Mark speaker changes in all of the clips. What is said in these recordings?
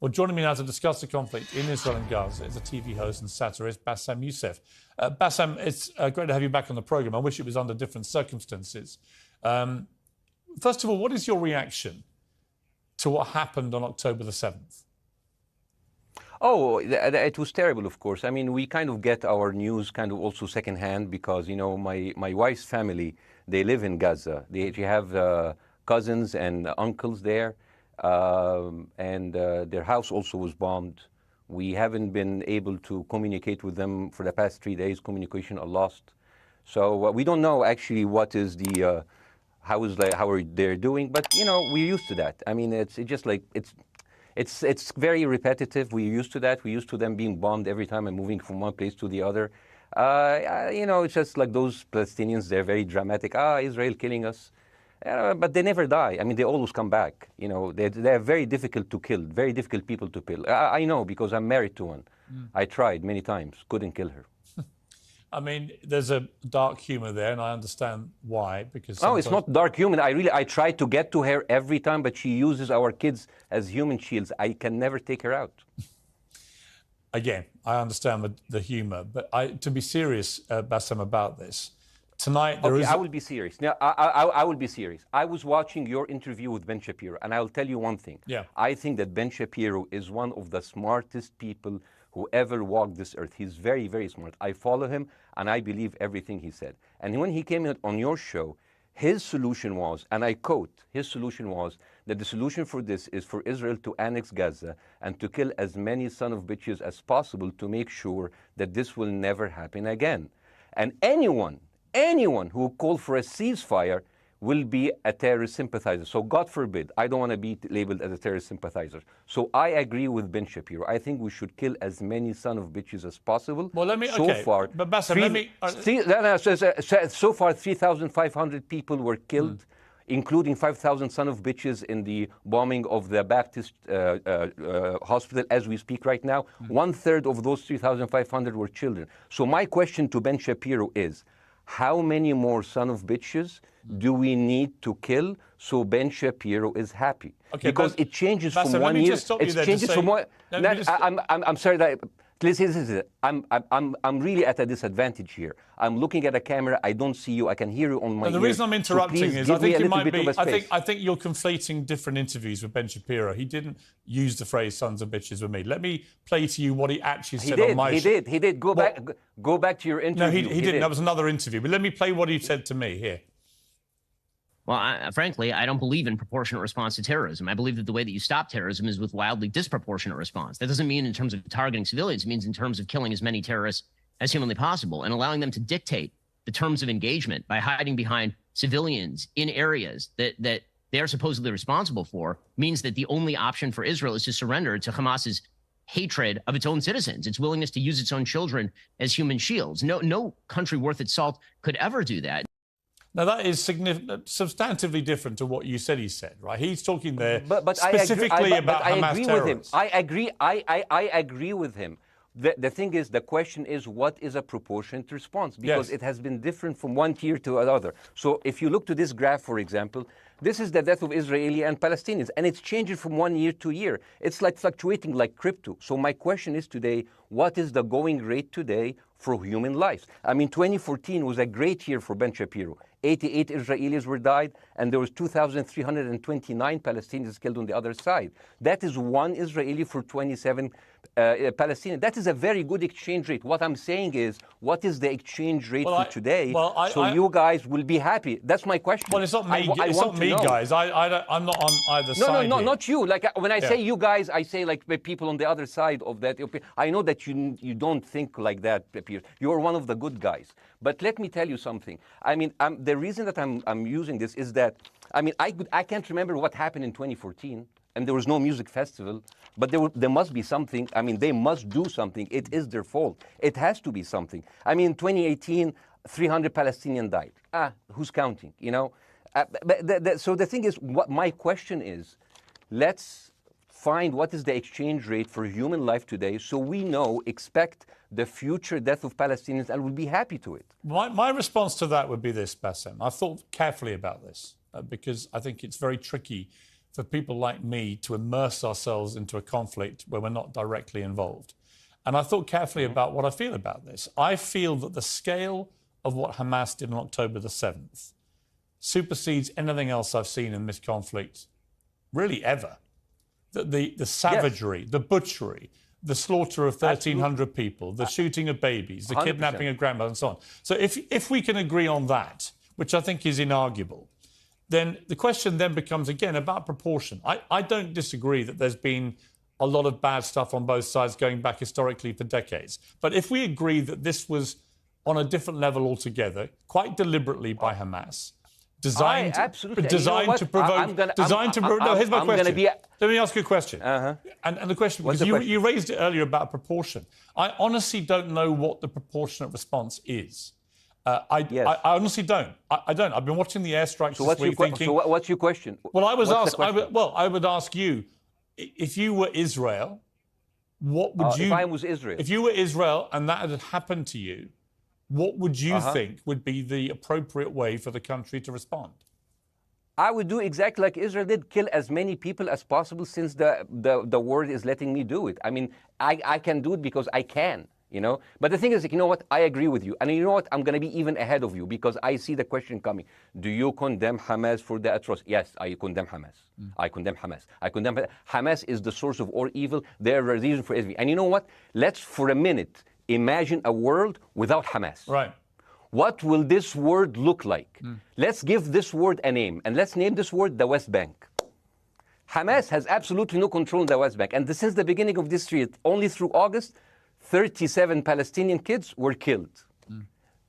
Speaker 1: Well, joining me now to discuss the conflict in Israel and Gaza is a TV host and satirist, Basham Youssef. Basham, it's great to have you back on the programme. I wish it was under different circumstances. First of all, what is your reaction to what happened on October the 7th?
Speaker 2: Oh, it was terrible, of course. I mean, we kind of get our news kind of also secondhand because, you know, my wife's family, they live in Gaza. They have cousins and uncles there. And their house also was bombed. We haven't been able to communicate with them for the past 3 days. Communication are lost. So we don't know actually what is the, how are they doing, but you know, we're used to that. I mean, it's just like, it's very repetitive. We're used to that. We're used to them being bombed every time and moving from one place to the other. You know, it's just like those Palestinians, they're very dramatic. Israel killing us. But they never die. I mean, they always come back. You know, they're very difficult to kill, very difficult people to kill. I know because I'm married to one. I tried many times, couldn't kill her.
Speaker 1: I mean, there's a dark humour there, and I understand why. Because
Speaker 2: no, it's not dark humour. I try to get to her every time, but she uses our kids as human shields. I can never take her out.
Speaker 1: Again, I understand the humour, but to be serious, Basham, about this. Tonight,
Speaker 2: I will be serious. Now, I will be serious. I was watching your interview with Ben Shapiro, and I'll tell you one thing.
Speaker 1: Yeah.
Speaker 2: I think that Ben Shapiro is one of the smartest people who ever walked this earth. He's very, very smart. I follow him, and I believe everything he said. And when he came on your show, his solution was, and I quote, his solution was that the solution for this is for Israel to annex Gaza and to kill as many son of bitches as possible to make sure that this will never happen again. And anyone who called for a ceasefire will be a terrorist sympathizer. So God forbid, I don't want to be labeled as a terrorist sympathizer. So I agree with Ben Shapiro. I think we should kill as many son of bitches as possible.
Speaker 1: Well, let me,
Speaker 2: so
Speaker 1: okay,
Speaker 2: far,
Speaker 1: but Basham,
Speaker 2: so far 3,500 people were killed, including 5,000 son of bitches in the bombing of the Baptist hospital as we speak right now. 1/3 of those 3,500 were children. So my question to Ben Shapiro is, how many more son of bitches do we need to kill so Ben Shapiro is happy?
Speaker 1: Okay,
Speaker 2: because it changes
Speaker 1: Basham,
Speaker 2: from 1 year.
Speaker 1: It changes from one.
Speaker 2: I'm sorry that. Listen, I'm really at a disadvantage here. I'm looking at a camera. I don't see you. I can hear you on my ear.
Speaker 1: The reason I'm interrupting is
Speaker 2: I
Speaker 1: think you're conflating different interviews with Ben Shapiro. He didn't use the phrase "sons of bitches" with me. Let me play to you what he actually said on my show.
Speaker 2: He did. Go back to your interview.
Speaker 1: No, he didn't. That was another interview. But let me play what he said to me here.
Speaker 3: Well, frankly, I don't believe in proportionate response to terrorism. I believe that the way that you stop terrorism is with wildly disproportionate response. That doesn't mean in terms of targeting civilians. It means in terms of killing as many terrorists as humanly possible and allowing them to dictate the terms of engagement by hiding behind civilians in areas that they are supposedly responsible for means that the only option for Israel is to surrender to Hamas's hatred of its own citizens, its willingness to use its own children as human shields. No country worth its salt could ever do that.
Speaker 1: Now, that is substantively different to what you said he said, right? He's talking there
Speaker 2: but
Speaker 1: specifically about Hamas terrorists.
Speaker 2: I agree with him. The thing is, the question is, what is a proportionate response? Because it has been different from one tier to another. So if you look to this graph, for example, this is the death of Israeli and Palestinians, and it's changing from 1 year to year. It's like fluctuating like crypto. So my question is today, what is the going rate today for human lives? I mean, 2014 was a great year for Ben Shapiro. 88 Israelis were died, and there was 2,329 Palestinians killed on the other side. That is one Israeli for 27 Palestinians. That is a very good exchange rate. What I'm saying is, what is the exchange rate for today? So you guys will be happy. That's my question.
Speaker 1: Well, it's not me. It's not me, guys. I'm not on either side.
Speaker 2: No, not you. Like when I say you guys, I say like people on the other side of that. I know that you don't think like that, Piers. You're one of the good guys. But let me tell you something. I mean, the reason that I'm using this is that, I mean, I can't remember what happened in 2014, and there was no music festival, but there must be something. I mean, they must do something. It is their fault. It has to be something. I mean, 2018, 300 Palestinians died. Who's counting, you know? So the thing is, what my question is, let's find what is the exchange rate for human life today so we expect the future death of Palestinians and we'll be happy to it.
Speaker 1: My response to that would be this, Basham. I've thought carefully about this because I think it's very tricky for people like me to immerse ourselves into a conflict where we're not directly involved. And I thought carefully about what I feel about this. I feel that the scale of what Hamas did on October the 7th supersedes anything else I've seen in this conflict, really ever. The savagery, the butchery, the slaughter of 1,300 people, the shooting of babies, the
Speaker 2: 100%.
Speaker 1: kidnapping of grandmothers, and so on. So if we can agree on that, which I think is inarguable, then the question then becomes, again, about proportion. I don't disagree that there's been a lot of bad stuff on both sides going back historically for decades. But if we agree that this was on a different level altogether, quite deliberately by Hamas, designed to provoke... No, here's my question. Let me ask you a question. And the question, because you raised it earlier about proportion. I honestly don't know what the proportionate response is. I honestly don't. I don't. I've been watching the airstrikes this week thinking...
Speaker 2: So what's your question?
Speaker 1: Well, I would ask you, if you were Israel, what would you...
Speaker 2: If I was Israel?
Speaker 1: If you were Israel and that had happened to you, what would you think would be the appropriate way for the country to respond?
Speaker 2: I would do exactly like Israel did, kill as many people as possible, since the world is letting me do it. I mean, I can do it because I can, you know. But the thing is, you know what? I agree with you. And you know what? I'm going to be even ahead of you, because I see the question coming. Do you condemn Hamas for the atrocity? Yes, I condemn Hamas. I condemn Hamas. Hamas is the source of all evil. They're the reason for everything. And you know what? Let's, for a minute, imagine a world without Hamas.
Speaker 1: Right.
Speaker 2: What will this word look like? Let's give this word a name, and let's name this word the West Bank. Hamas has absolutely no control in the West Bank. And since the beginning of this year, only through August, 37 Palestinian kids were killed.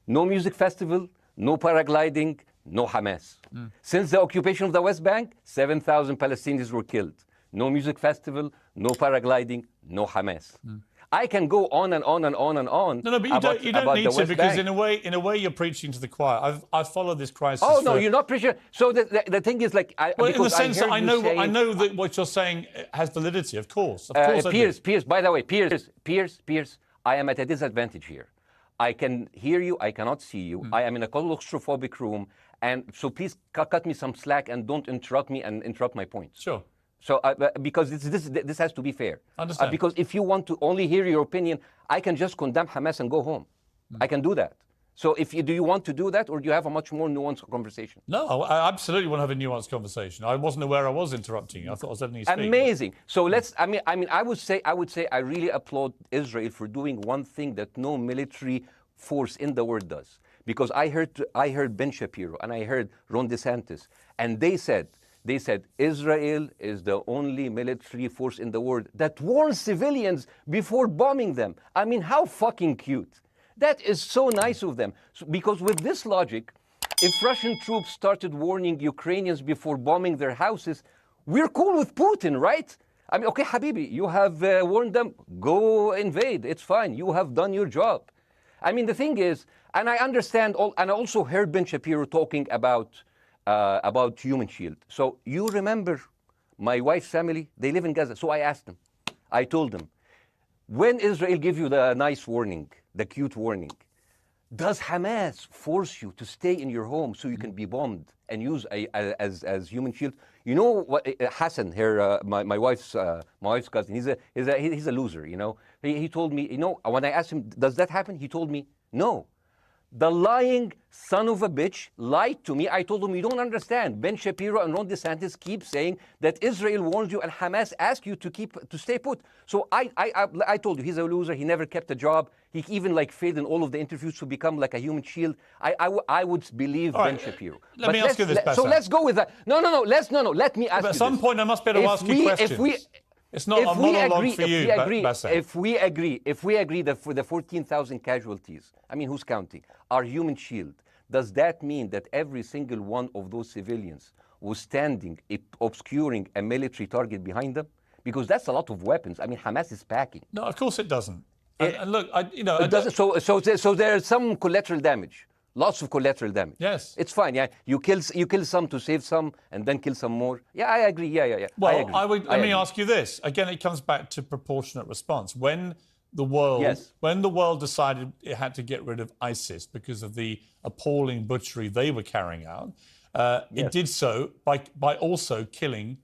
Speaker 2: No music festival, no paragliding, no Hamas. Since the occupation of the West Bank, 7,000 Palestinians were killed. No music festival, no paragliding, no Hamas. I can go on and on and on and on.
Speaker 1: No, but you don't need to, because in a way you're preaching to the choir. I've followed this crisis.
Speaker 2: Oh no, you're not preaching. So the thing is, like,
Speaker 1: in the sense that I know that what you're saying has validity. Of course,
Speaker 2: Piers. By the way, Piers. I am at a disadvantage here. I can hear you. I cannot see you. I am in a claustrophobic room, and so please cut me some slack and don't interrupt me and interrupt my points.
Speaker 1: Sure.
Speaker 2: So, because this has to be fair.
Speaker 1: Understand.
Speaker 2: Because if you want to only hear your opinion, I can just condemn Hamas and go home. I can do that. So, do you want to do that, or do you have a much more nuanced conversation?
Speaker 1: No, I absolutely want to have a nuanced conversation. I wasn't aware I was interrupting you. I thought I was letting you speak.
Speaker 2: Amazing. So I would say I really applaud Israel for doing one thing that no military force in the world does. Because I heard Ben Shapiro and I heard Ron DeSantis, and they said Israel is the only military force in the world that warns civilians before bombing them. I mean, how fucking cute. That is so nice of them. Because with this logic, if Russian troops started warning Ukrainians before bombing their houses, we're cool with Putin, right? I mean, okay, Habibi, you have warned them, go invade. It's fine. You have done your job. I mean, the thing is, and I understand, and I also heard Ben Shapiro talking about Human Shield. So you remember my wife's family, they live in Gaza. So I asked them, I told them, when Israel give you the nice warning, the cute warning, does Hamas force you to stay in your home so you can be bombed and use as Human Shield? You know what, Hassan here, my wife's cousin, he's a loser, you know. He told me, you know, when I asked him, does that happen? He told me, no. The lying son of a bitch lied to me. I told him, you don't understand. Ben Shapiro and Ron DeSantis keep saying that Israel warned you and Hamas asked you to stay put. So I told you, he's a loser. He never kept a job. He even failed in all of the interviews to become like a human shield. I would believe Ben Shapiro.
Speaker 1: Let me ask you this, Bashar.
Speaker 2: So let's go with that. No. Let me ask you
Speaker 1: At some point, I must be able to ask you questions. It's not a monologue for you, Bashar.
Speaker 2: If we agree that for the 14,000 casualties, I mean, who's counting, our human shield, does that mean that every single one of those civilians was standing, obscuring a military target behind them? Because that's a lot of weapons. I mean, Hamas is packing.
Speaker 1: No, of course it doesn't. And look,
Speaker 2: it doesn't. So there's some collateral damage. Lots of collateral damage.
Speaker 1: Yes.
Speaker 2: It's fine, yeah. You kill some to save some and then kill some more. Yeah, I agree. Yeah.
Speaker 1: Well, let me ask you this. Again, it comes back to proportionate response. When the world decided it had to get rid of ISIS because of the appalling butchery they were carrying out, it did so by also killing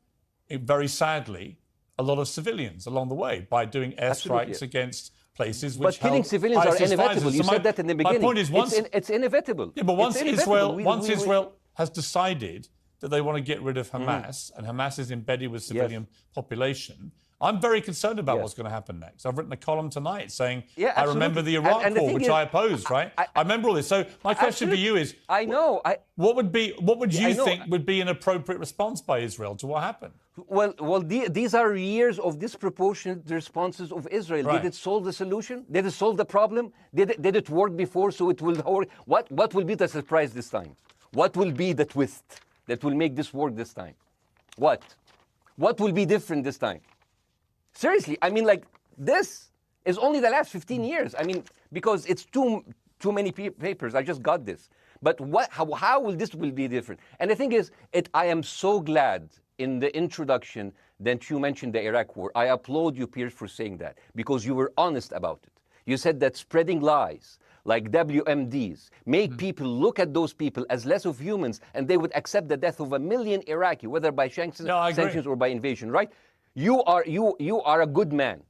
Speaker 1: very sadly, a lot of civilians along the way by doing airstrikes against places which
Speaker 2: But killing civilians are inevitable. You said that in the beginning.
Speaker 1: My point is,
Speaker 2: it's inevitable.
Speaker 1: Yeah, but once Israel has decided that they want to get rid of Hamas, and Hamas is embedded with civilian population, I'm very concerned about what's going to happen next. I've written a column tonight saying, I remember the Iraq War, which I opposed, right? I remember all this. So my question for you is, what would you think would be an appropriate response by Israel to what happened?
Speaker 2: Well, these are years of disproportionate responses of Israel.
Speaker 1: Right.
Speaker 2: Did it solve the solution? Did it solve the problem? Did it work before, so it will work? What will be the surprise this time? What will be the twist that will make this work this time? What will be different this time? Seriously, I mean, like, this is only the last 15 years. I mean, because it's too many papers. I just got this. But how will this be different? And the thing is, I am so glad in the introduction that you mentioned the Iraq War. I applaud you, Piers, for saying that, because you were honest about it. You said that spreading lies like WMDs make people look at those people as less of humans, and they would accept the death of 1 million Iraqi, whether by sanctions or by invasion, right? You are a good man.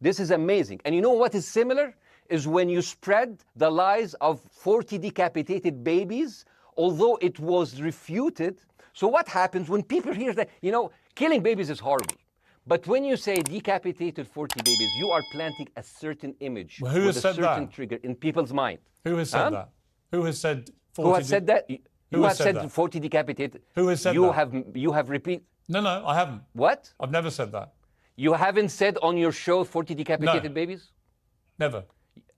Speaker 2: This is amazing. And you know what is similar? Is when you spread the lies of 40 decapitated babies, although it was refuted. So what happens when people hear that, killing babies is horrible. But when you say decapitated 40 babies, you are planting a certain image with a certain trigger in people's mind.
Speaker 1: Who has said that? Who has said 40?
Speaker 2: Who has said that? Who has said 40 decapitated?
Speaker 1: Who has said that?
Speaker 2: You have repeated.
Speaker 1: No, I haven't.
Speaker 2: What?
Speaker 1: I've never said that.
Speaker 2: You haven't said on your show 40 decapitated babies?
Speaker 1: Never.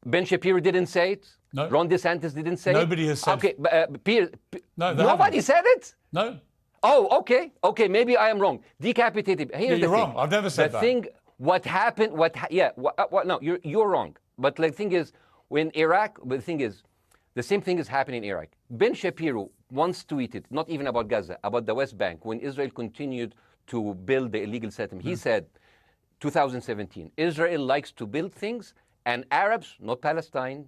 Speaker 2: Ben Shapiro didn't say it?
Speaker 1: No.
Speaker 2: Ron DeSantis didn't say
Speaker 1: Nobody
Speaker 2: it?
Speaker 1: has said
Speaker 2: it. Okay,
Speaker 1: nobody
Speaker 2: said it?
Speaker 1: No.
Speaker 2: Oh, okay, maybe I am wrong. Decapitated. Here's
Speaker 1: you're wrong. I've never said that.
Speaker 2: The thing, what happened, no, you're wrong. But the thing is, when Iraq, the thing is, the same thing is happening in Iraq. Ben Shapiro once tweeted, not even about Gaza, about the West Bank, when Israel continued to build the illegal settlement. He said, 2017, Israel likes to build things, and Arabs, not Palestine,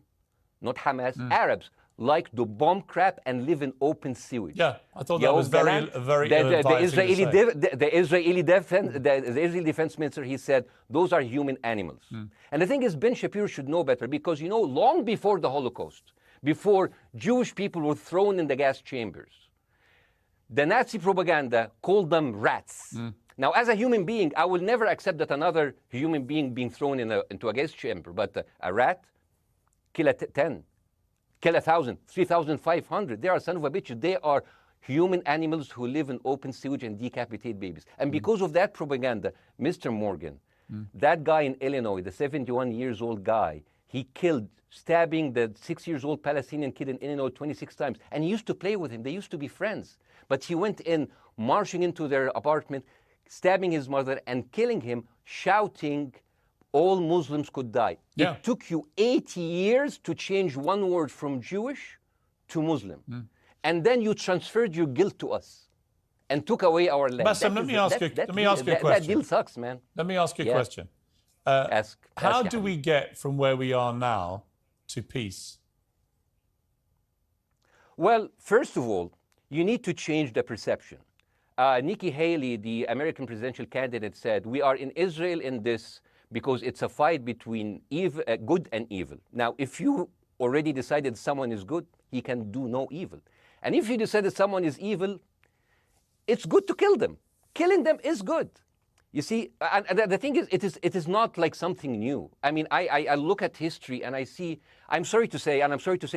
Speaker 2: not Hamas, Arabs like to bomb crap and live in open sewage.
Speaker 1: Yeah, I thought that was very
Speaker 2: the Israeli defense minister, he said, those are human animals. And the thing is, Ben Shapiro should know better, because, long before the Holocaust, before Jewish people were thrown in the gas chambers, the Nazi propaganda called them rats. Now, as a human being, I will never accept that another human being being thrown into a gas chamber, but a rat, kill 10. Kill 1,000, 3,500. They are son of a bitch. They are human animals who live in open sewage and decapitate babies. And because of that propaganda, Mr. Morgan, that guy in Illinois, the 71-years-old guy, he killed, stabbing the 6-year-old Palestinian kid in Illinois 26 times. And he used to play with him. They used to be friends. But he went in, marching into their apartment, stabbing his mother and killing him, shouting, all Muslims could die.
Speaker 1: Yeah.
Speaker 2: It took you 80 years to change one word from Jewish to Muslim. And then you transferred your guilt to us and took away our land.
Speaker 1: Bassem, let me ask you a question.
Speaker 2: That deal sucks, man.
Speaker 1: Let me ask you a question. How do we get from where we are now to peace?
Speaker 2: Well, first of all, you need to change the perception. Nikki Haley, the American presidential candidate, said, we are in Israel in this because it's a fight between good and evil. Now, if you already decided someone is good, he can do no evil. And if you decided someone is evil, it's good to kill them. Killing them is good. You see, and the thing is, it is not like something new. I mean, I look at history and I see, I'm sorry to say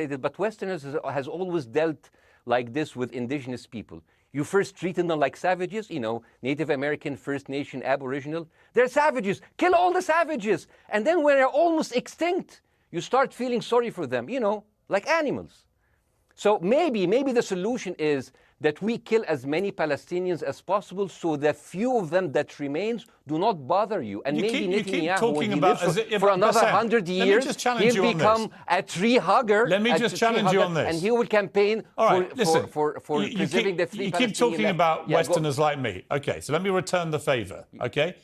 Speaker 2: this, but Westerners has always dealt like this with indigenous people. You first treated them like savages, Native American, First Nation, Aboriginal. They're savages. Kill all the savages. And then when they're almost extinct, you start feeling sorry for them, like animals. So maybe the solution is that we kill as many Palestinians as possible, so the few of them that remains do not bother you. And maybe Netanyahu, when he lives for another 100 years, he'll become a tree hugger.
Speaker 1: Let me just challenge you on this.
Speaker 2: And he will campaign for preserving the three Palestinians.
Speaker 1: You keep talking about Westerners like me. Okay, so let me return the favor, okay?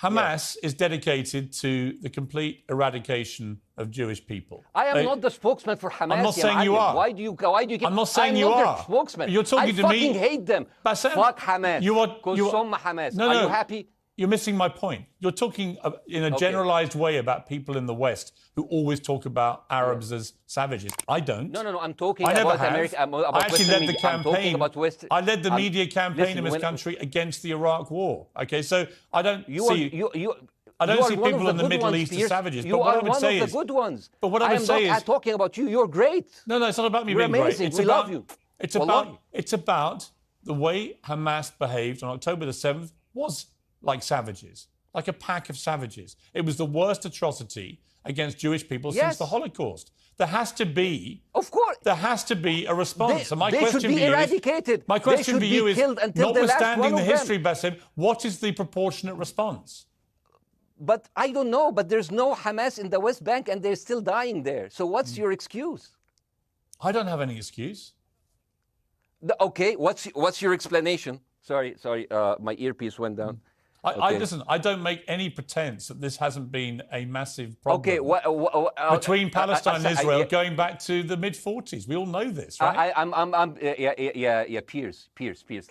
Speaker 1: Hamas is dedicated to the complete eradication of Jewish people.
Speaker 2: I am not the spokesman for Hamas.
Speaker 1: I'm not saying you are.
Speaker 2: Why do you keep...
Speaker 1: I'm not saying you are.
Speaker 2: I'm not their spokesman.
Speaker 1: You're talking to me.
Speaker 2: I fucking hate them.
Speaker 1: Bassem,
Speaker 2: fuck Hamas.
Speaker 1: You are
Speaker 2: Hamas.
Speaker 1: No,
Speaker 2: are you happy?
Speaker 1: You're missing my point. You're talking in a generalized way about people in the West who always talk about Arabs as savages. I don't.
Speaker 2: No. I'm talking about America.
Speaker 1: I actually led the campaign. I led the media campaign in this country against the Iraq War. Okay, so I don't see. I don't see people in the Middle East as savages.
Speaker 2: You are one of the good ones.
Speaker 1: But what I would say is,
Speaker 2: I'm not talking about you. You're great.
Speaker 1: No, it's not about me being great.
Speaker 2: You're amazing. We love you.
Speaker 1: It's about the way Hamas behaved on October the 7th was like savages, like a pack of savages. It was the worst atrocity against Jewish people since the Holocaust. There has to be,
Speaker 2: of course,
Speaker 1: there has to be a response.
Speaker 2: They should be eradicated.
Speaker 1: My question for you is, notwithstanding the history, Bassem, what is the proportionate response?
Speaker 2: But I don't know. But there's no Hamas in the West Bank, and they're still dying there. So what's your excuse?
Speaker 1: I don't have any excuse.
Speaker 2: Okay, what's your explanation? Sorry, my earpiece went down.
Speaker 1: Listen, I don't make any pretense that this hasn't been a massive problem between Palestine and Israel going back to the mid-40s. We all know this, right?
Speaker 2: Piers,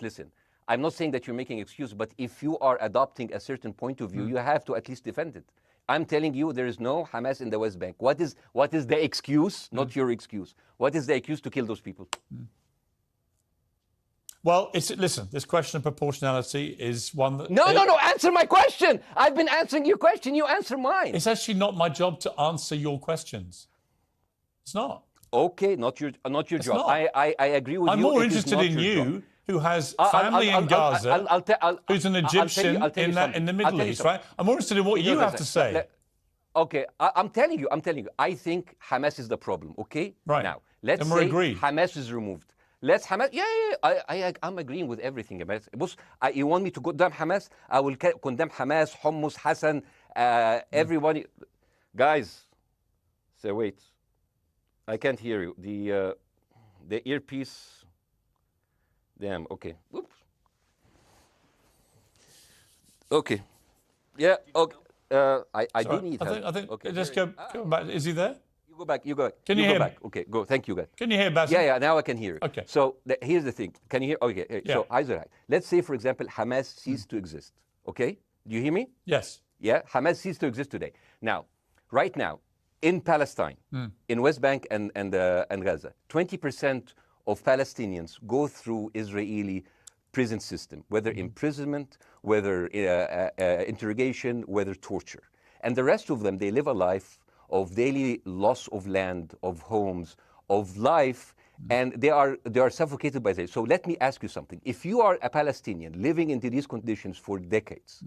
Speaker 2: listen. I'm not saying that you're making excuses, but if you are adopting a certain point of view, you have to at least defend it. I'm telling you, there is no Hamas in the West Bank. What is the excuse? Not your excuse. What is the excuse to kill those people?
Speaker 1: Well, listen, this question of proportionality is one that...
Speaker 2: No, answer my question. I've been answering your question. You answer mine.
Speaker 1: It's actually not my job to answer your questions. It's not.
Speaker 2: Okay, not your job.
Speaker 1: Not.
Speaker 2: I agree with you.
Speaker 1: I'm more interested in you, who has family in Gaza, who's an Egyptian in the Middle East, right? I'm more interested in what you have to say.
Speaker 2: Okay, I'm telling you. I think Hamas is the problem, okay?
Speaker 1: Right.
Speaker 2: Now, let's say Hamas is removed. Let's Hamas. I'm agreeing with everything. You want me to condemn Hamas? I will condemn Hamas, Hummus, Hassan, everybody. Guys, say wait. I can't hear you. The earpiece. Damn. Okay. Oops. Okay. Yeah. Okay. I do need help.
Speaker 1: I think.
Speaker 2: Okay.
Speaker 1: Just go back. Is he there?
Speaker 2: You go back.
Speaker 1: Can you hear me?
Speaker 2: Okay, go. Thank you, guys.
Speaker 1: Can you hear, Bassem?
Speaker 2: Yeah. Now I can hear you.
Speaker 1: Okay.
Speaker 2: So here's the thing. Can you hear? Okay.
Speaker 1: Yeah.
Speaker 2: So Isaac, let's say, for example, Hamas ceased to exist. Okay. Do you hear me?
Speaker 1: Yes.
Speaker 2: Yeah. Hamas ceased to exist today. Now, right now, in Palestine, in West Bank and Gaza, 20% of Palestinians go through Israeli prison system, whether imprisonment, whether interrogation, whether torture, and the rest of them, they live a life of daily loss of land, of homes, of life, and they are suffocated by this. So let me ask you something. If you are a Palestinian living into these conditions for decades,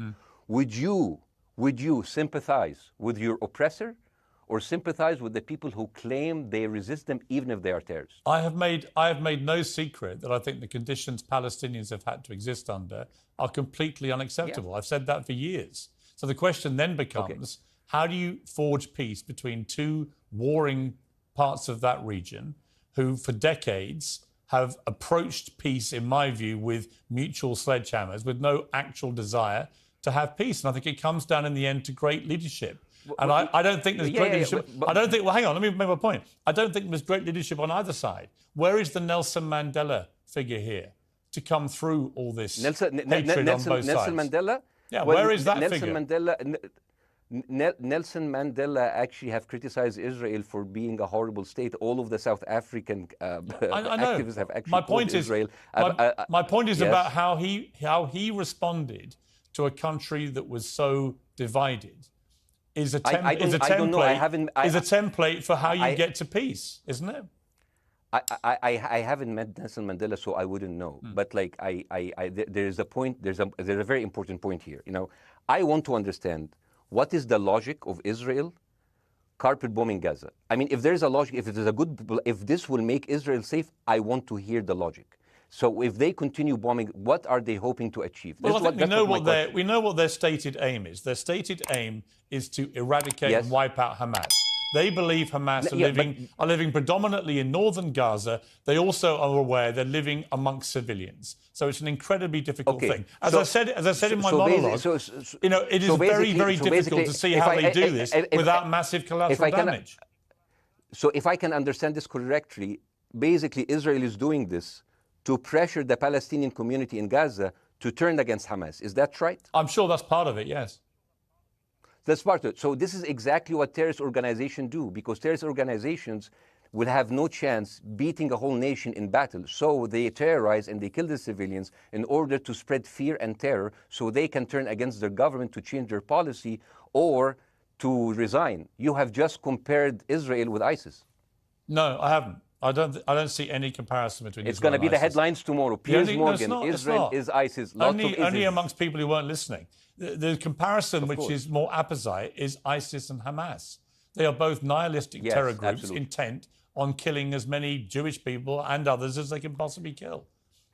Speaker 2: would you sympathize with your oppressor, or sympathize with the people who claim they resist them even if they are terrorists?
Speaker 1: I have made no secret that I think the conditions Palestinians have had to exist under are completely unacceptable. I've said that for years. So the question then becomes, how do you forge peace between two warring parts of that region who, for decades, have approached peace, in my view, with mutual sledgehammers, with no actual desire to have peace? And I think it comes down in the end to great leadership. And I don't think there's great leadership. I don't think, well, hang on, let me make my point. I don't think there's great leadership on either side. Where is the Nelson Mandela figure here to come through all this hatred on both sides?
Speaker 2: Nelson Mandela?
Speaker 1: Yeah, where is that
Speaker 2: Nelson
Speaker 1: figure?
Speaker 2: Nelson Mandela actually have criticized Israel for being a horrible state. All of the South African activists have actually called Israel.
Speaker 1: My point is about how he responded to a country that was so divided. Is a template for how you get to peace, isn't it?
Speaker 2: I haven't met Nelson Mandela, so I wouldn't know. But like there is a point. There's a very important point here. You know, I want to understand what is the logic of Israel carpet bombing Gaza. I mean, if there's a logic, if this will make Israel safe, I want to hear the logic. So if they continue bombing, what are they hoping to achieve?
Speaker 1: Well, I think we know what their stated aim is. Their stated aim is to eradicate and wipe out Hamas. They believe Hamas are living predominantly in northern Gaza. They also are aware they're living amongst civilians. So it's an incredibly difficult thing. As I said in my monologue, it is very, very difficult to see how they do this without massive collateral damage.
Speaker 2: So if I can understand this correctly, basically Israel is doing this to pressure the Palestinian community in Gaza to turn against Hamas. Is that right?
Speaker 1: I'm sure that's part of it, yes.
Speaker 2: That's part of it. So this is exactly what terrorist organizations do, because terrorist organizations will have no chance beating a whole nation in battle. So they terrorize and they kill the civilians in order to spread fear and terror so they can turn against their government to change their policy or to resign. You have just compared Israel with ISIS.
Speaker 1: No, I haven't. I don't see any comparison between
Speaker 2: It's going to be the headlines tomorrow. Piers Morgan, Israel is ISIS.
Speaker 1: Only amongst people who weren't listening. The comparison, which is more apposite, is ISIS and Hamas. They are both nihilistic terror groups intent on killing as many Jewish people and others as they can possibly kill.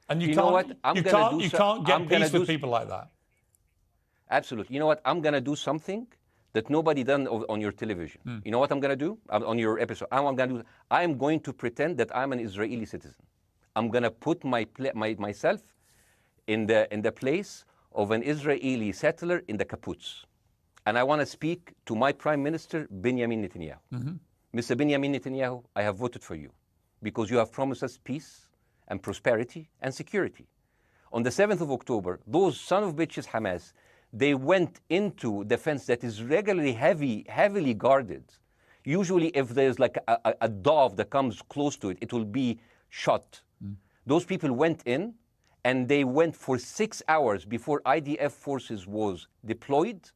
Speaker 1: And you can't get peace with people like that.
Speaker 2: Absolutely. You know what? I'm going to do something that nobody done on your television. You know what I'm going to do on your episode? I'm going to pretend that I'm an Israeli citizen. I'm going to put myself in the place of an Israeli settler in the kibbutz. And I want to speak to my Prime Minister, Benjamin Netanyahu. Mr. Benjamin Netanyahu, I have voted for you because you have promised us peace and prosperity and security. On the 7th of October, those son of bitches Hamas, they went into the fence that is regularly heavily guarded. Usually if there's like a dove that comes close to it, it will be shot. Those people went in and they went for 6 hours before IDF forces was deployed,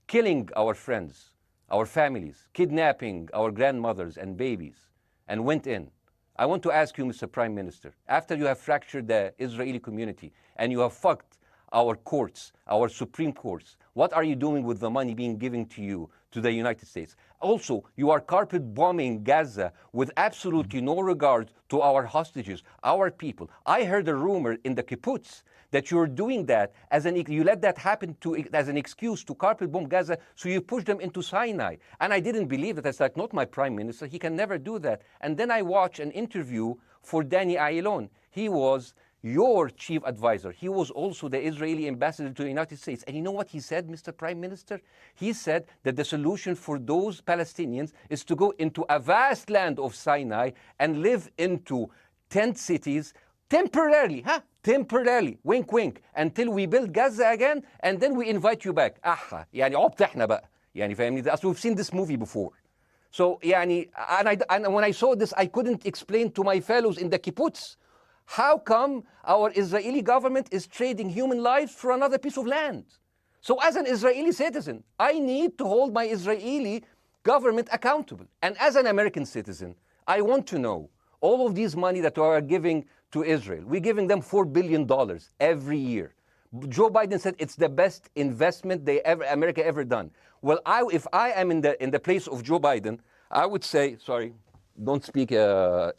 Speaker 2: killing our friends, our families, kidnapping our grandmothers and babies, and went in. I want to ask you, Mr. Prime Minister, after you have fractured the Israeli community and you have fucked our courts, our Supreme Courts, what are you doing with the money being given to you, to the United States? Also, you are carpet bombing Gaza with absolutely no regard to our hostages, our people. I heard a rumor in the kibbutz that you're doing that you let that happen as an excuse to carpet bomb Gaza, so you push them into Sinai. And I didn't believe it. It's like, not my prime minister. He can never do that. And then I watched an interview for Danny Ayalon. He was your chief advisor. He was also the Israeli ambassador to the United States. And you know what he said, Mr. Prime Minister? He said that the solution for those Palestinians is to go into a vast land of Sinai and live into tent cities temporarily, temporarily, wink wink, until we build Gaza again, and then we invite you back. يعني عبط احنا بقى. يعني فاهمني؟ As we've seen this movie before. So يعني, and when I saw this, I couldn't explain to my fellows in the kibbutz, how come our Israeli government is trading human lives for another piece of land? So as an Israeli citizen, I need to hold my Israeli government accountable. And as an American citizen, I want to know all of these money that we are giving to Israel. We're giving them $4 billion every year. Joe Biden said it's the best investment America ever done. Well, if I am in the place of Joe Biden, I would say, sorry, don't speak. I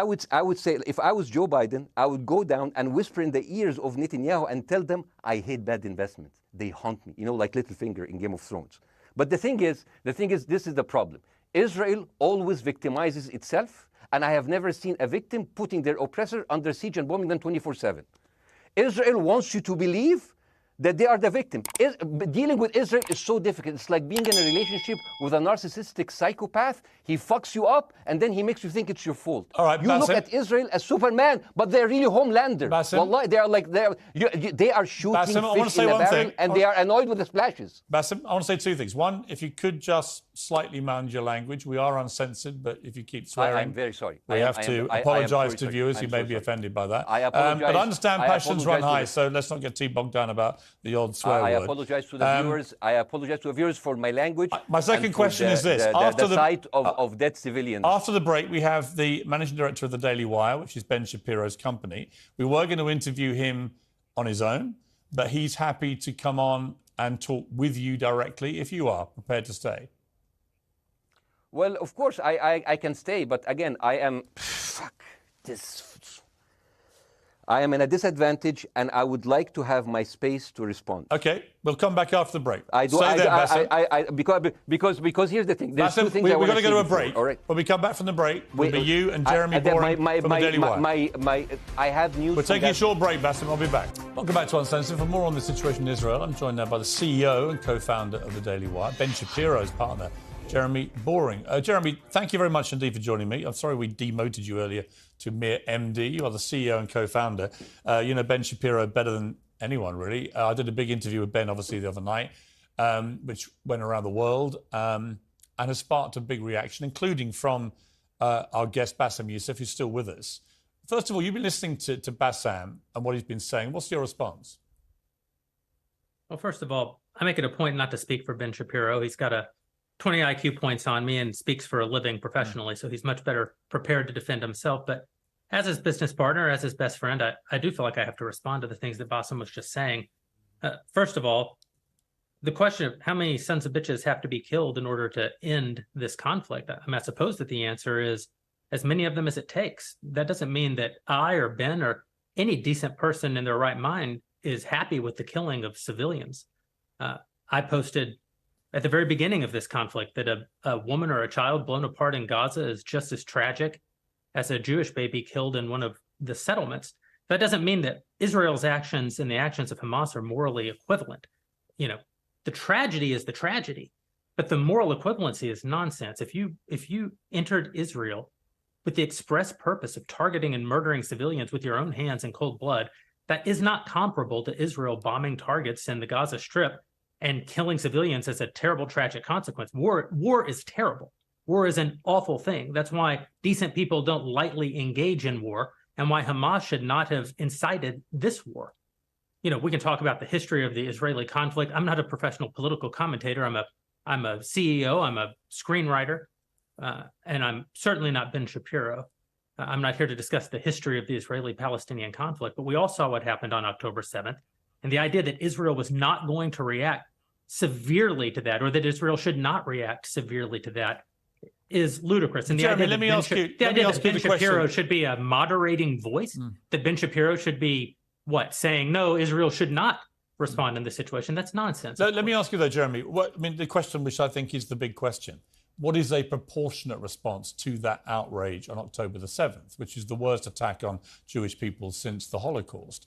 Speaker 2: would say, if I was Joe Biden, I would go down and whisper in the ears of Netanyahu and tell them, I hate bad investments. They haunt me, like Littlefinger in Game of Thrones. But the thing is, this is the problem. Israel always victimizes itself, and I have never seen a victim putting their oppressor under siege and bombing them 24/7. Israel wants you to believe that they are the victim. Dealing with Israel is so difficult. It's like being in a relationship with a narcissistic psychopath. He fucks you up, and then he makes you think it's your fault.
Speaker 1: All right,
Speaker 2: you
Speaker 1: Bassem,
Speaker 2: look at Israel as Superman, but they're really Homelander. Wallahi, they are shooting
Speaker 1: Bassem,
Speaker 2: fish in a barrel, and they are annoyed with the splashes.
Speaker 1: Bassem, I want to say two things. One, if you could just slightly manage your language. We are uncensored, but if you keep swearing...
Speaker 2: I'm very sorry.
Speaker 1: We have to apologise to viewers who may be offended by that.
Speaker 2: I apologise.
Speaker 1: But I understand passions run high, so let's not get too bogged down about the odd swear word.
Speaker 2: I apologise to the viewers. I apologise to the viewers for my language.
Speaker 1: My second question is this.
Speaker 2: After the sight of dead civilians.
Speaker 1: After the break, we have the managing director of the Daily Wire, which is Ben Shapiro's company. We were going to interview him on his own, but he's happy to come on and talk with you directly if you are prepared to stay.
Speaker 2: Well, of course, I can stay, but again, I am... Fuck this... I am in a disadvantage, and I would like to have my space to respond.
Speaker 1: Okay, we'll come back after the break.
Speaker 2: I do.
Speaker 1: Stay there, Bassem.
Speaker 2: Because here's the thing. There's
Speaker 1: Bassem,
Speaker 2: two things I want to say.
Speaker 1: We've got to go to a break.
Speaker 2: All right.
Speaker 1: When we come back from the break, it'll be you and Jeremy Boring from the Daily Wire.
Speaker 2: I have news.
Speaker 1: We're taking a short break, Bassem. I'll be back. Welcome back to Uncensored. For more on the situation in Israel, I'm joined now by the CEO and co-founder of the Daily Wire, Ben Shapiro's partner, Jeremy Boring. Jeremy, thank you very much indeed for joining me. I'm sorry we demoted you earlier to mere MD. You are the CEO and co-founder. You know Ben Shapiro better than anyone, really. I did a big interview with Ben, obviously, the other night, which went around the world and has sparked a big reaction, including from our guest, Bassem Youssef, who's still with us. First of all, you've been listening to Bassem and what he's been saying. What's your response?
Speaker 4: Well, first of all, I make it a point not to speak for Ben Shapiro. He's got a 20 IQ points on me and speaks for a living professionally, so he's much better prepared to defend himself. But as his business partner, as his best friend, I do feel like I have to respond to the things that Bassem was just saying. First of all, the question of how many sons of bitches have to be killed in order to end this conflict, I suppose that the answer is as many of them as it takes. That doesn't mean that I or Ben or any decent person in their right mind is happy with the killing of civilians. I posted at the very beginning of this conflict that a woman or a child blown apart in Gaza is just as tragic as a Jewish baby killed in one of the settlements. That doesn't mean that Israel's actions and the actions of Hamas are morally equivalent. You know, the tragedy is the tragedy, but the moral equivalency is nonsense. If you entered Israel with the express purpose of targeting and murdering civilians with your own hands in cold blood, that is not comparable to Israel bombing targets in the Gaza Strip and killing civilians as a terrible, tragic consequence. War is terrible. War is an awful thing. That's why decent people don't lightly engage in war, and why Hamas should not have incited this war. You know, we can talk about the history of the Israeli conflict. I'm not a professional political commentator. I'm a CEO. I'm a screenwriter, and I'm certainly not Ben Shapiro. I'm not here to discuss the history of the Israeli-Palestinian conflict, but we all saw what happened on October 7th. And the idea that Israel was not going to react severely to that, or that Israel should not react severely to that, is ludicrous. And the
Speaker 1: Jeremy,
Speaker 4: idea
Speaker 1: let me ask you
Speaker 4: that Ben Shapiro
Speaker 1: question.
Speaker 4: should be a moderating voice, that Ben Shapiro should be, saying, no, Israel should not respond in this situation, that's nonsense.
Speaker 1: Let me ask you, though, Jeremy, the question which I think is the big question. What is a proportionate response to that outrage on October the 7th, which is the worst attack on Jewish people since the Holocaust?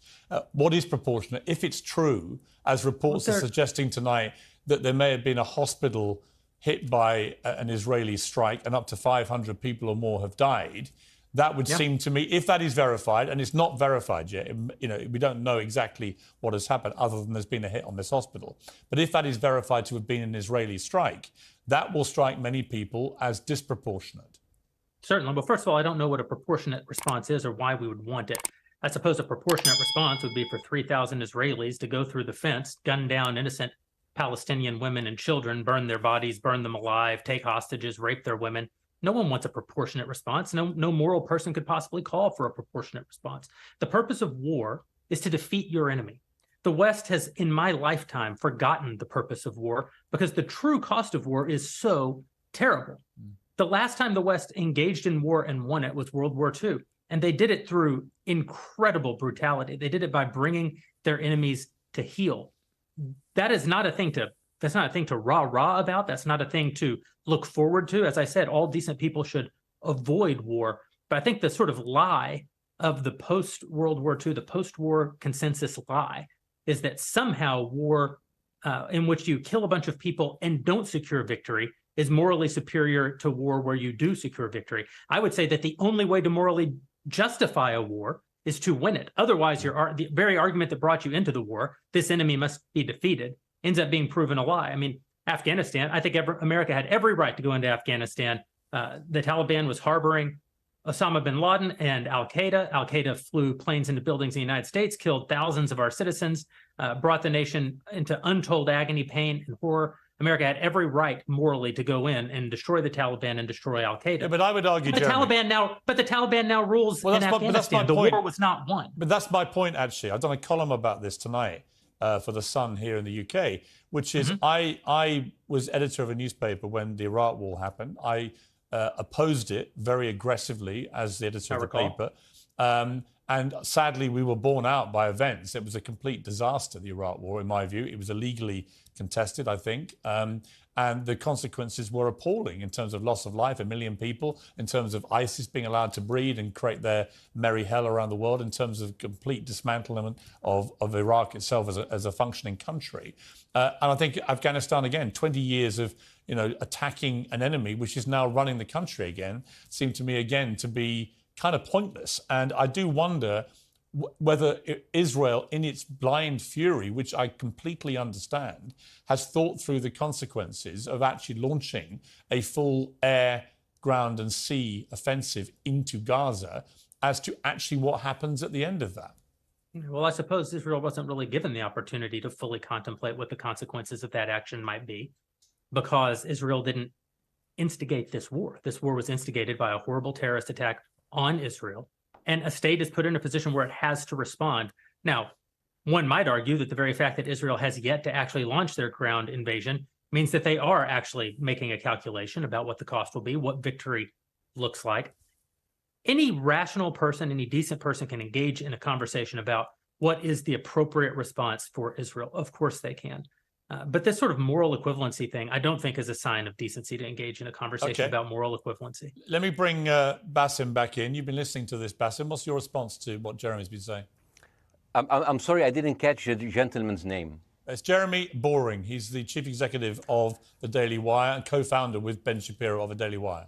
Speaker 1: What is proportionate? If it's true, as reports are suggesting tonight, that there may have been a hospital hit by an Israeli strike and up to 500 people or more have died, that would seem to me, if that is verified, and it's not verified yet, we don't know exactly what has happened other than there's been a hit on this hospital. But if that is verified to have been an Israeli strike, that will strike many people as disproportionate.
Speaker 4: Certainly. Well, first of all, I don't know what a proportionate response is or why we would want it. I suppose a proportionate response would be for 3,000 Israelis to go through the fence, gun down innocent Palestinian women and children, burn their bodies, burn them alive, take hostages, rape their women. No one wants a proportionate response. No moral person could possibly call for a proportionate response. The purpose of war is to defeat your enemy. The West has, in my lifetime, forgotten the purpose of war because the true cost of war is so terrible. The last time the West engaged in war and won it was World War II, and they did it through incredible brutality. They did it by bringing their enemies to heel. That is not a thing to That's not a thing to rah-rah about. That's not a thing to look forward to. As I said, all decent people should avoid war. But I think the sort of lie of the post-World War II, the post-war consensus lie, is that somehow war in which you kill a bunch of people and don't secure victory is morally superior to war where you do secure victory. I would say that the only way to morally justify a war is to win it. Otherwise, the very argument that brought you into the war, this enemy must be defeated, ends up being proven a lie. I mean, Afghanistan, I think America had every right to go into Afghanistan. The Taliban was harboring Osama bin Laden and Al-Qaeda. Al-Qaeda flew planes into buildings in the United States, killed thousands of our citizens, brought the nation into untold agony, pain, and horror. America had every right morally to go in and destroy the Taliban and destroy Al-Qaeda.
Speaker 1: Yeah, but I would argue,
Speaker 4: the Taliban now rules in Afghanistan. The war was not won.
Speaker 1: But that's my point, actually. I've done a column about this tonight for The Sun here in the UK, which is I was editor of a newspaper when the Iraq war happened. I opposed it very aggressively as the editor of the paper. And sadly, we were borne out by events. It was a complete disaster, the Iraq War, in my view. It was illegally contested, I think. And the consequences were appalling in terms of loss of life, 1 million people, in terms of ISIS being allowed to breed and create their merry hell around the world, in terms of complete dismantlement of Iraq itself as a functioning country. And I think Afghanistan, again, 20 years of attacking an enemy, which is now running the country again, seemed to me, again, to be kind of pointless. And I do wonder whether Israel, in its blind fury, which I completely understand, has thought through the consequences of actually launching a full air, ground and sea offensive into Gaza as to actually what happens at the end of that.
Speaker 4: Well, I suppose Israel wasn't really given the opportunity to fully contemplate what the consequences of that action might be, because Israel didn't instigate this war. This war was instigated by a horrible terrorist attack on Israel. And a state is put in a position where it has to respond. Now, one might argue that the very fact that Israel has yet to actually launch their ground invasion means that they are actually making a calculation about what the cost will be, what victory looks like. Any rational person, any decent person can engage in a conversation about what is the appropriate response for Israel. Of course they can. But this sort of moral equivalency thing, I don't think is a sign of decency to engage in a conversation about moral equivalency.
Speaker 1: Let me bring Bاسم back in. You've been listening to this, Bاسم. What's your response to what Jeremy's been saying?
Speaker 2: I'm sorry, I didn't catch the gentleman's name.
Speaker 1: It's Jeremy Boring. He's the chief executive of the Daily Wire and co-founder with Ben Shapiro of the Daily Wire.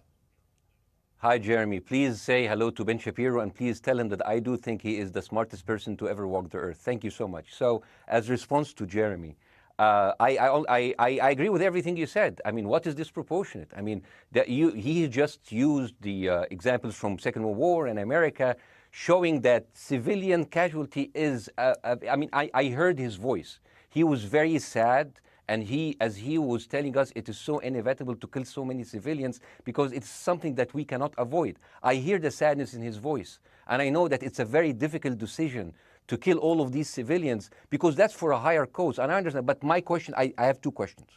Speaker 2: Hi, Jeremy. Please say hello to Ben Shapiro, and please tell him that I do think he is the smartest person to ever walk the earth. Thank you so much. So, as a response to Jeremy, I agree with everything you said. I mean, what is disproportionate? I mean, he just used the examples from Second World War in America, showing that civilian casualty is, I mean, I heard his voice. He was very sad, and as he was telling us, it is so inevitable to kill so many civilians because it's something that we cannot avoid. I hear the sadness in his voice, and I know that it's a very difficult decision to kill all of these civilians, because that's for a higher cause. And I understand, but my question, I have two questions.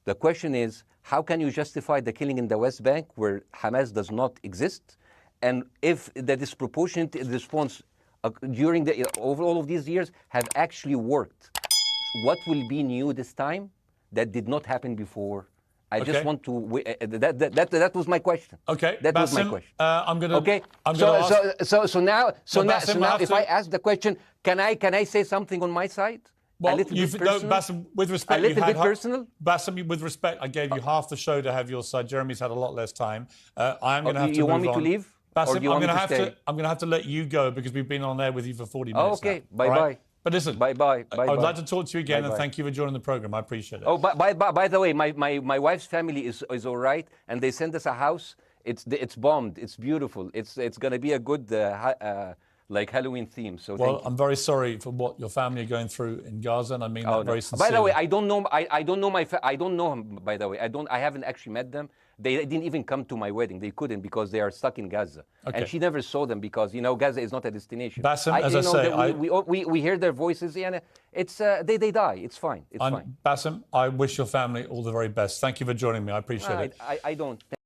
Speaker 2: The question is, how can you justify the killing in the West Bank where Hamas does not exist? And if the disproportionate response during over all of these years have actually worked, what will be new this time that did not happen before? I just want to. That was my question.
Speaker 1: Okay,
Speaker 2: that was my question.
Speaker 1: I'm gonna.
Speaker 2: Okay. So now, if I ask the question, can I say something on my side?
Speaker 1: Well,
Speaker 2: a little bit personal?
Speaker 1: Bاسم, with respect,
Speaker 2: a little bit personal.
Speaker 1: Bاسm, with respect, I gave you half the show to have your side. Jeremy's had a lot less time. I'm going to have to.
Speaker 2: You
Speaker 1: move
Speaker 2: want me
Speaker 1: on.
Speaker 2: to leave?
Speaker 1: Bاسm,
Speaker 2: or do you want me to stay?
Speaker 1: I'm going to have to let you go because we've been on air with you for 40 minutes.
Speaker 2: Okay.
Speaker 1: Now.
Speaker 2: Bye bye.
Speaker 1: But listen,
Speaker 2: bye.
Speaker 1: I would like to talk to you again, and thank you for joining the program. I appreciate it.
Speaker 2: Oh, by the way, my wife's family is all right, and they sent us a house. It's bombed. It's beautiful. It's going to be a good like Halloween theme. So
Speaker 1: well, I'm very sorry for what your family are going through in Gaza, and I mean that very sincerely.
Speaker 2: By the way, I don't know. I don't know I don't know him. By the way, I haven't actually met them. They didn't even come to my wedding. They couldn't because they are stuck in Gaza.
Speaker 1: Okay.
Speaker 2: And she never saw them because, Gaza is not a destination.
Speaker 1: Bاسm, as I say,
Speaker 2: we hear their voices, and it's they die. It's fine. It's fine.
Speaker 1: Bاسm, I wish your family all the very best. Thank you for joining me. I appreciate it.
Speaker 2: I don't.